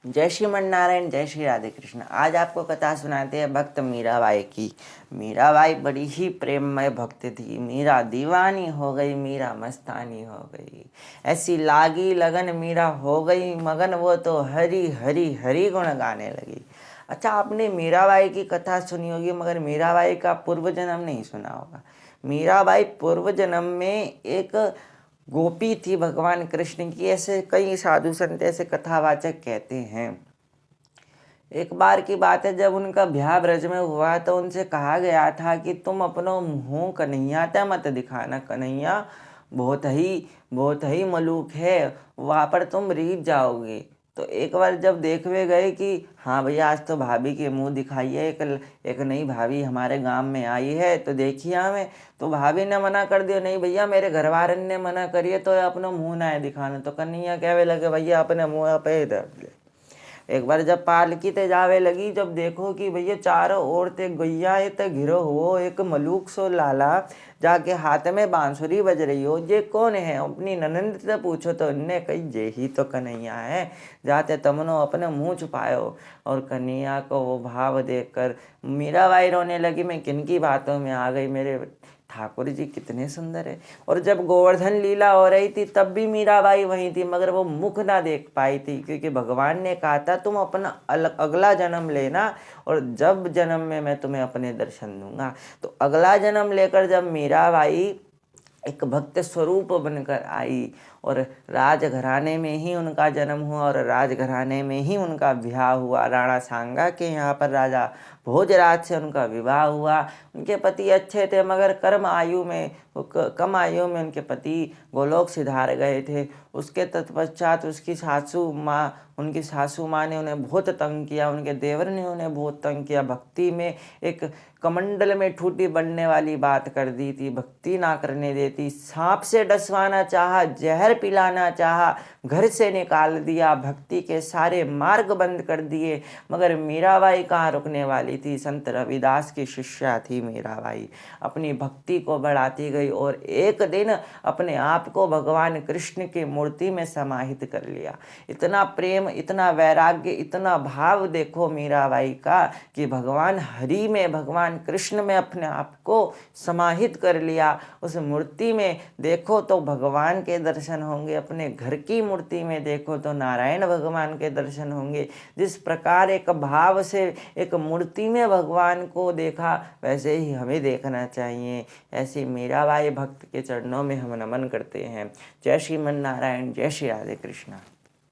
जय श्रीमन नारायण, जय श्री राधे कृष्ण। आज आपको कथा सुनाते हैं भक्त मीराबाई की। मीराबाई बड़ी ही प्रेममय भक्त थी। मीरा दीवानी हो गई, मीरा मस्तानी हो गई। ऐसी लागी लगन मीरा हो गई मगन, वो तो हरी हरी हरी गुण गाने लगी। अच्छा, आपने मीराबाई की कथा सुनी होगी मगर मीराबाई का पूर्व जन्म नहीं सुना होगा। मीराबाई पूर्व जन्म में एक गोपी थी भगवान कृष्ण की, ऐसे कई साधु संत ऐसे कथावाचक कहते हैं। एक बार की बात है, जब उनका ब्याह ब्रज में हुआ तो उनसे कहा गया था कि तुम अपनो मुँह कन्हैया ते मत दिखाना, कन्हैया बहुत ही मलूक है, वहाँ पर तुम रीझ जाओगे। तो एक बार जब देखने गए कि हाँ भैया आज तो भाभी के मुंह दिखाइए, एक नई भाभी हमारे गांव में आई है तो देखिए हमें। तो भाभी ने मना कर दिया, नहीं भैया मेरे घर वाले ने मना करिए तो अपना मुंह ना है दिखाना। तो कन्हैया कहने लगे भैया अपने मुँह पे ही रख ले। एक बार जब पालकी ते जावे लगी, जब देखो कि भैया चारों ओर ते गैया ते घिरो हो, एक मलूक सो लाला जाके हाथ में बांसुरी बज रही हो, ये कौन है? अपनी ननंद से पूछो तो उनने कही ये ही तो कन्हैया है, जाते तमनो अपने मुंह छुपायो। और कन्हैया को वो भाव देखकर मीराबाई रोने लगी, मैं किन की बातों में आ गई, मेरे ठाकुर जी कितने सुंदर है। और जब गोवर्धन लीला हो रही थी तब भी मीराबाई वहीं थी, मगर वो मुख ना देख पाई थी, क्योंकि भगवान ने कहा था तुम अपना अगला जन्म लेना और जब जन्म में मैं तुम्हें अपने दर्शन दूंगा। तो अगला जन्म लेकर जब मीराबाई एक भक्त स्वरूप बनकर आई और राजघराने में ही उनका जन्म हुआ और राजघराने में ही उनका ब्याह हुआ। राणा सांगा के यहाँ पर राजा भोजराज से उनका विवाह हुआ। उनके पति अच्छे थे मगर कम आयु में उनके पति गोलोक सिधार गए थे। उसके तत्पश्चात उनकी सासू माँ ने उन्हें बहुत तंग किया, उनके देवर ने उन्हें बहुत तंग किया। भक्ति में एक कमंडल में ठूठी बनने वाली बात कर दी थी, भक्ति ना करने देती। सांप से डसवाना चाहा, जहर पिलाना चाहा, घर से निकाल दिया, भक्ति के सारे मार्ग बंद कर दिए। मगर मीराबाई कहाँ रुकने वाली थी। संत रविदास की शिष्या थी मीराबाई, अपनी भक्ति को बढ़ाती गई और एक दिन अपने आप को भगवान कृष्ण की मूर्ति में समाहित कर लिया। इतना प्रेम, इतना वैराग्य, इतना भाव देखो मीराबाई का कि भगवान हरि में, भगवान कृष्ण में अपने आप को समाहित कर लिया। उस मूर्ति में देखो तो भगवान के दर्शन होंगे, अपने घर की मूर्ति में देखो तो नारायण भगवान के दर्शन होंगे। जिस प्रकार एक भाव से एक मूर्ति में भगवान को देखा, वैसे ही हमें देखना चाहिए। ऐसी मीराबाई भक्त के चरणों में हम नमन करते हैं। जय श्रीमन नारायण, जय श्री राधे कृष्ण।